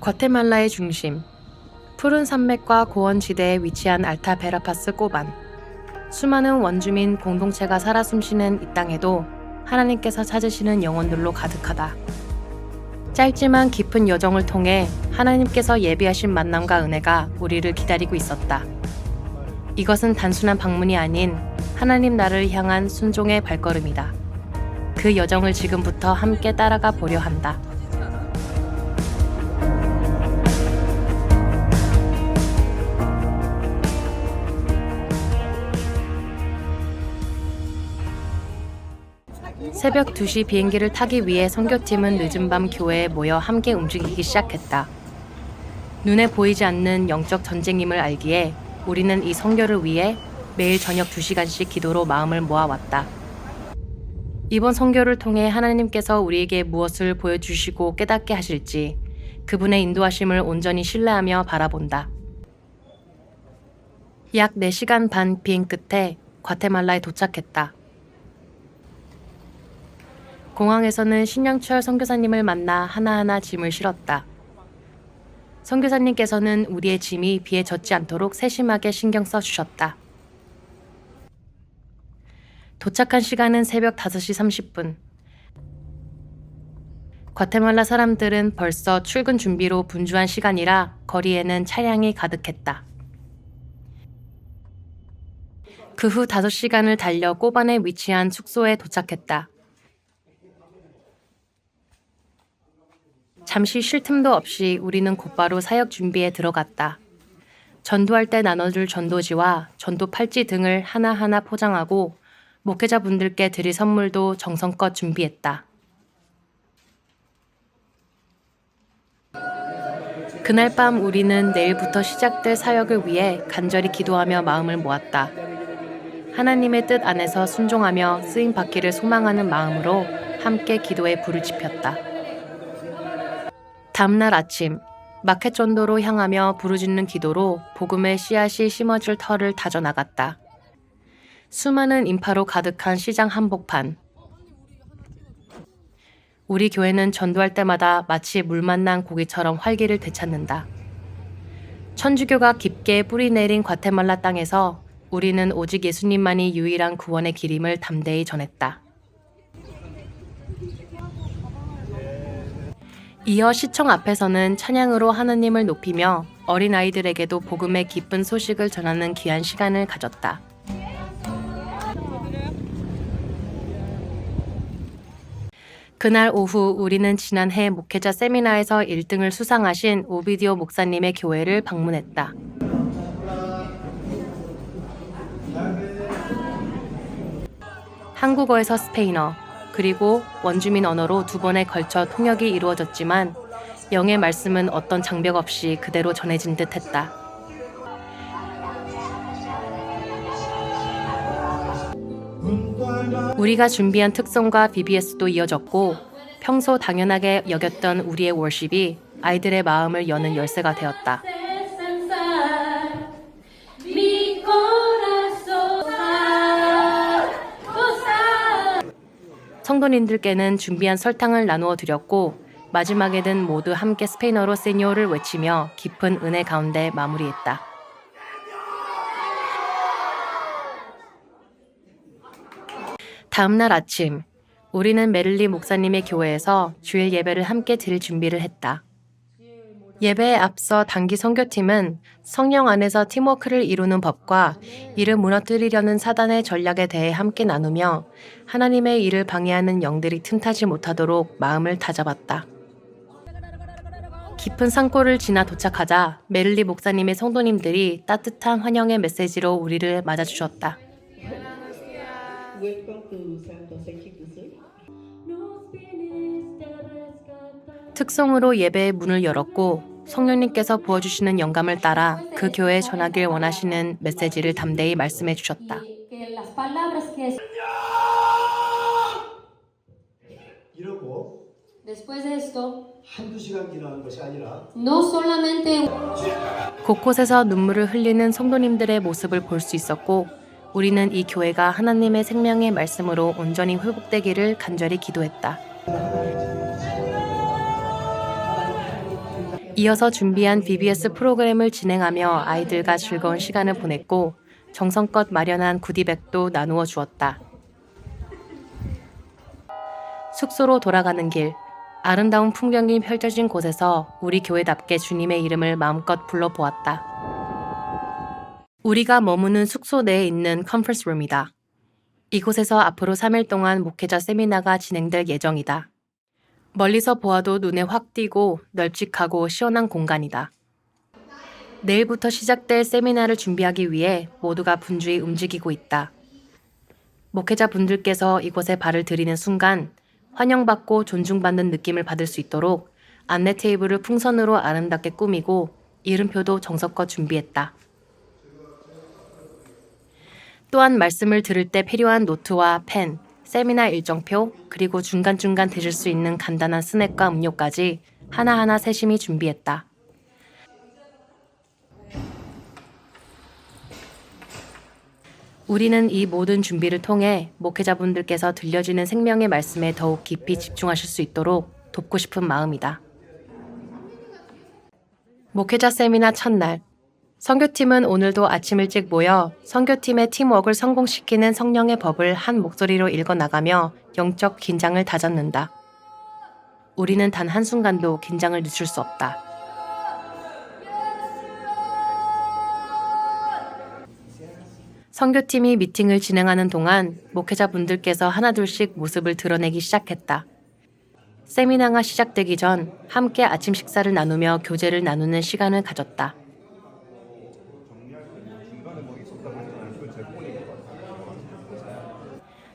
과테말라의 중심, 푸른 산맥과 고원지대에 위치한 알타 베라파스 꼬반. 수많은 원주민 공동체가 살아 숨쉬는 이 땅에도 하나님께서 찾으시는 영혼들로 가득하다. 짧지만 깊은 여정을 통해 하나님께서 예비하신 만남과 은혜가 우리를 기다리고 있었다. 이것은 단순한 방문이 아닌 하나님 나라를 향한 순종의 발걸음이다. 그 여정을 지금부터 함께 따라가 보려 한다. 새벽 2시 비행기를 타기 위해 선교팀은 늦은 밤 교회에 모여 함께 움직이기 시작했다. 눈에 보이지 않는 영적 전쟁임을 알기에 우리는 이 선교를 위해 매일 저녁 2시간씩 기도로 마음을 모아왔다. 이번 선교를 통해 하나님께서 우리에게 무엇을 보여주시고 깨닫게 하실지 그분의 인도하심을 온전히 신뢰하며 바라본다. 약 4시간 반 비행 끝에 과테말라에 도착했다. 공항에서는 신영철 선교사님을 만나 하나하나 짐을 실었다. 선교사님께서는 우리의 짐이 비에 젖지 않도록 세심하게 신경 써주셨다. 도착한 시간은 새벽 5시 30분. 과테말라 사람들은 벌써 출근 준비로 분주한 시간이라 거리에는 차량이 가득했다. 그 후 5시간을 달려 꼬반에 위치한 숙소에 도착했다. 잠시 쉴 틈도 없이 우리는 곧바로 사역 준비에 들어갔다. 전도할 때 나눠줄 전도지와 전도 팔찌 등을 하나하나 포장하고 목회자분들께 드릴 선물도 정성껏 준비했다. 그날 밤 우리는 내일부터 시작될 사역을 위해 간절히 기도하며 마음을 모았다. 하나님의 뜻 안에서 순종하며 쓰임 받기를 소망하는 마음으로 함께 기도에 불을 지폈다. 다음날 아침, 마켓 전도로 향하며 부르짖는 기도로 복음의 씨앗이 심어질 터를 다져나갔다. 수많은 인파로 가득한 시장 한복판. 우리 교회는 전도할 때마다 마치 물 만난 고기처럼 활기를 되찾는다. 천주교가 깊게 뿌리 내린 과테말라 땅에서 우리는 오직 예수님만이 유일한 구원의 길임을 담대히 전했다. 이어 시청 앞에서는 찬양으로 하나님을 높이며 어린아이들에게도 복음의 기쁜 소식을 전하는 귀한 시간을 가졌다. 그날 오후 우리는 지난해 목회자 세미나에서 1등을 수상하신 오비디오 목사님의 교회를 방문했다. 한국어에서 스페인어, 그리고 원주민 언어로 2번에 걸쳐 통역이 이루어졌지만 영의 말씀은 어떤 장벽 없이 그대로 전해진 듯 했다. 우리가 준비한 특송과 BBS도 이어졌고 평소 당연하게 여겼던 우리의 월십이 아이들의 마음을 여는 열쇠가 되었다. 성도님들께는 준비한 설탕을 나누어 드렸고 마지막에는 모두 함께 스페인어로 세뇨를 외치며 깊은 은혜 가운데 마무리했다. 다음날 아침, 우리는 메를리 목사님의 교회에서 주일 예배를 함께 드릴 준비를 했다. 예배에 앞서 단기 선교팀은 성령 안에서 팀워크를 이루는 법과 이를 무너뜨리려는 사단의 전략에 대해 함께 나누며 하나님의 일을 방해하는 영들이 틈타지 못하도록 마음을 다잡았다. 깊은 산골을 지나 도착하자 메를리 목사님의 성도님들이 따뜻한 환영의 메시지로 우리를 맞아주셨다. 특송으로 예배의 문을 열었고 성령님께서 부어주시는 영감을 따라 그 교회에 전하길 원하시는 메시지를 담대히 말씀해 주셨다. 이러고 Después de esto, 한두 시간 기도하는 것이 아니라 no solamente 곳곳에서 눈물을 흘리는 성도님들의 모습을 볼 수 있었고 우리는 이 교회가 하나님의 생명의 말씀으로 온전히 회복되기를 간절히 기도했다. 이어서 준비한 VBS 프로그램을 진행하며 아이들과 즐거운 시간을 보냈고 정성껏 마련한 구디백도 나누어 주었다. 숙소로 돌아가는 길, 아름다운 풍경이 펼쳐진 곳에서 우리 교회답게 주님의 이름을 마음껏 불러보았다. 우리가 머무는 숙소 내에 있는 컨퍼런스 룸이다. 이곳에서 앞으로 3일 동안 목회자 세미나가 진행될 예정이다. 멀리서 보아도 눈에 확 띄고 널찍하고 시원한 공간이다. 내일부터 시작될 세미나를 준비하기 위해 모두가 분주히 움직이고 있다. 목회자 분들께서 이곳에 발을 들이는 순간 환영받고 존중받는 느낌을 받을 수 있도록 안내 테이블을 풍선으로 아름답게 꾸미고 이름표도 정성껏 준비했다. 또한 말씀을 들을 때 필요한 노트와 펜, 세미나 일정표, 그리고 중간중간 드실 수 있는 간단한 스낵과 음료까지 하나하나 세심히 준비했다. 우리는 이 모든 준비를 통해 목회자분들께서 들려지는 생명의 말씀에 더욱 깊이 집중하실 수 있도록 돕고 싶은 마음이다. 목회자 세미나 첫날, 선교팀은 오늘도 아침 일찍 모여 선교팀의 팀워크를 성공시키는 성령의 법을 한 목소리로 읽어나가며 영적 긴장을 다졌는다. 우리는 단 한순간도 긴장을 늦출 수 없다. 선교팀이 미팅을 진행하는 동안 목회자분들께서 하나둘씩 모습을 드러내기 시작했다. 세미나가 시작되기 전 함께 아침 식사를 나누며 교제를 나누는 시간을 가졌다.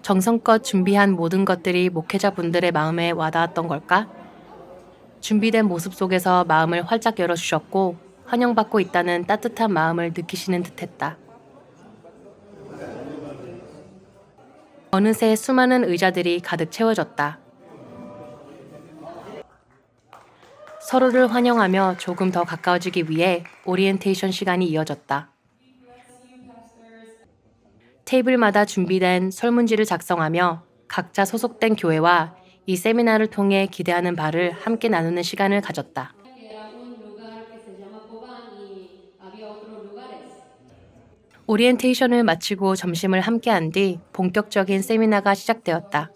정성껏 준비한 모든 것들이 목회자분들의 마음에 와닿았던 걸까? 준비된 모습 속에서 마음을 활짝 열어주셨고 환영받고 있다는 따뜻한 마음을 느끼시는 듯했다. 어느새 수많은 의자들이 가득 채워졌다. 서로를 환영하며 조금 더 가까워지기 위해 오리엔테이션 시간이 이어졌다. 테이블마다 준비된 설문지를 작성하며 각자 소속된 교회와 이 세미나를 통해 기대하는 바를 함께 나누는 시간을 가졌다. 오리엔테이션을 마치고 점심을 함께한 뒤 본격적인 세미나가 시작되었다.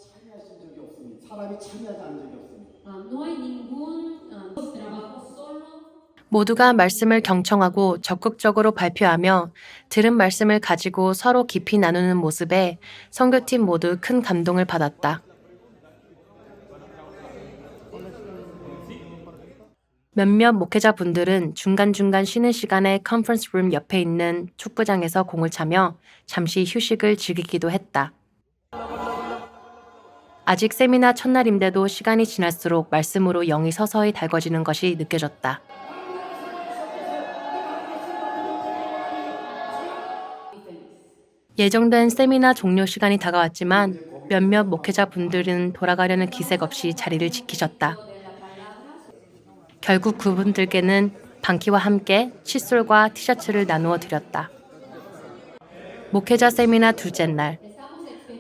모두가 말씀을 경청하고 적극적으로 발표하며 들은 말씀을 가지고 서로 깊이 나누는 모습에 선교팀 모두 큰 감동을 받았다. 몇몇 목회자분들은 중간중간 쉬는 시간에 컨퍼런스 룸 옆에 있는 축구장에서 공을 차며 잠시 휴식을 즐기기도 했다. 아직 세미나 첫날인데도 시간이 지날수록 말씀으로 영이 서서히 달궈지는 것이 느껴졌다. 예정된 세미나 종료 시간이 다가왔지만 몇몇 목회자분들은 돌아가려는 기색 없이 자리를 지키셨다. 결국 그분들께는 방키와 함께 칫솔과 티셔츠를 나누어 드렸다. 목회자 세미나 둘째 날,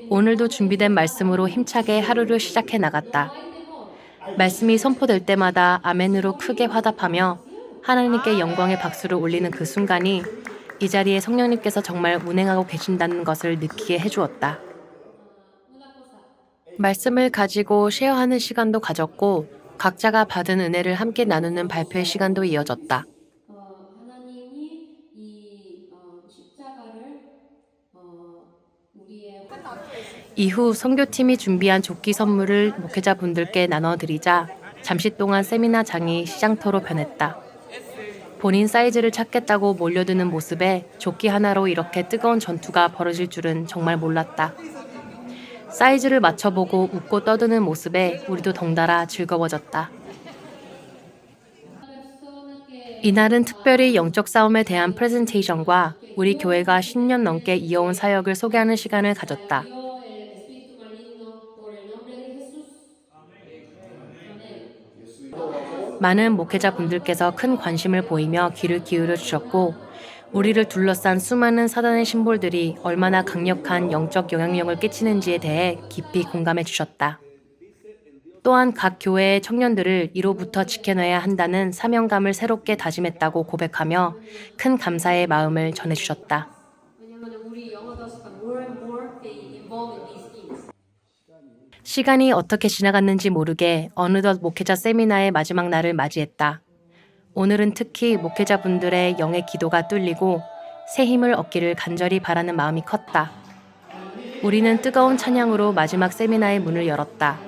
오늘도 준비된 말씀으로 힘차게 하루를 시작해 나갔다. 말씀이 선포될 때마다 아멘으로 크게 화답하며 하나님께 영광의 박수를 올리는 그 순간이 이 자리에 성령님께서 정말 운행하고 계신다는 것을 느끼게 해주었다. 말씀을 가지고 쉐어하는 시간도 가졌고 각자가 받은 은혜를 함께 나누는 발표의 시간도 이어졌다. 이후 선교팀이 준비한 조끼 선물을 목회자분들께 나눠드리자 잠시 동안 세미나장이 시장터로 변했다. 본인 사이즈를 찾겠다고 몰려드는 모습에 조끼 하나로 이렇게 뜨거운 전투가 벌어질 줄은 정말 몰랐다. 사이즈를 맞춰보고 웃고 떠드는 모습에 우리도 덩달아 즐거워졌다. 이날은 특별히 영적 싸움에 대한 프레젠테이션과 우리 교회가 10년 넘게 이어온 사역을 소개하는 시간을 가졌다. 많은 목회자분들께서 큰 관심을 보이며 귀를 기울여 주셨고 우리를 둘러싼 수많은 사단의 심볼들이 얼마나 강력한 영적 영향력을 끼치는지에 대해 깊이 공감해 주셨다. 또한 각 교회의 청년들을 이로부터 지켜내야 한다는 사명감을 새롭게 다짐했다고 고백하며 큰 감사의 마음을 전해주셨다. 왜냐면 우리 영어도시가 more and more they involve in these things. 시간이 어떻게 지나갔는지 모르게 어느덧 목회자 세미나의 마지막 날을 맞이했다. 오늘은 특히 목회자분들의 영의 기도가 뚫리고 새 힘을 얻기를 간절히 바라는 마음이 컸다. 우리는 뜨거운 찬양으로 마지막 세미나의 문을 열었다.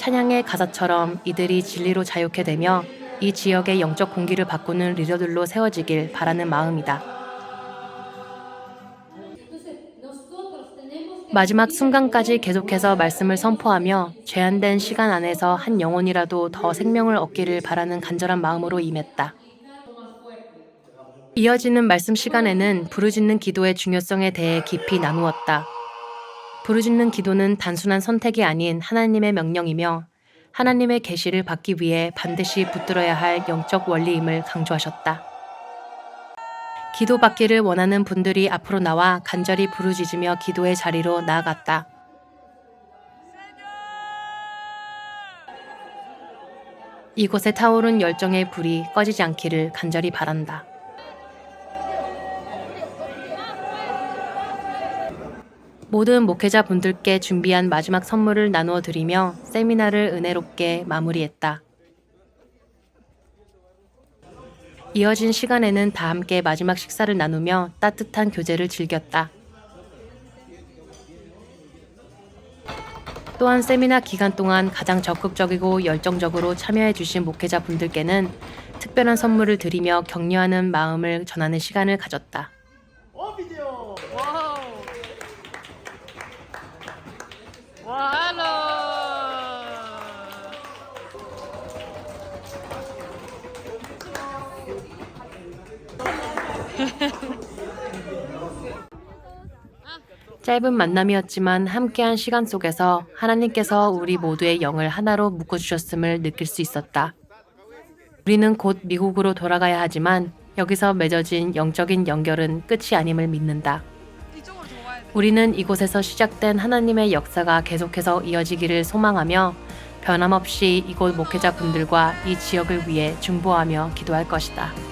찬양의 가사처럼 이들이 진리로 자유케 되며 이 지역의 영적 공기를 바꾸는 리더들로 세워지길 바라는 마음이다. 마지막 순간까지 계속해서 말씀을 선포하며 제한된 시간 안에서 한 영혼이라도 더 생명을 얻기를 바라는 간절한 마음으로 임했다. 이어지는 말씀 시간에는 부르짖는 기도의 중요성에 대해 깊이 나누었다. 부르짖는 기도는 단순한 선택이 아닌 하나님의 명령이며 하나님의 계시를 받기 위해 반드시 붙들어야 할 영적 원리임을 강조하셨다. 기도받기를 원하는 분들이 앞으로 나와 간절히 부르짖으며 기도의 자리로 나아갔다. 이곳에 타오른 열정의 불이 꺼지지 않기를 간절히 바란다. 모든 목회자 분들께 준비한 마지막 선물을 나누어 드리며 세미나를 은혜롭게 마무리했다. 이어진 시간에는 다 함께 마지막 식사를 나누며 따뜻한 교제를 즐겼다. 또한 세미나 기간 동안 가장 적극적이고 열정적으로 참여해 주신 목회자 분들께는 특별한 선물을 드리며 격려하는 마음을 전하는 시간을 가졌다. 비디오. 와, 할로. 짧은 만남이었지만 함께한 시간 속에서 하나님께서 우리 모두의 영을 하나로 묶어주셨음을 느낄 수 있었다. 우리는 곧 미국으로 돌아가야 하지만 여기서 맺어진 영적인 연결은 끝이 아님을 믿는다. 이쪽으로 더 와야 돼. 우리는 이곳에서 시작된 하나님의 역사가 계속해서 이어지기를 소망하며 변함없이 이곳 목회자분들과 이 지역을 위해 중보하며 기도할 것이다.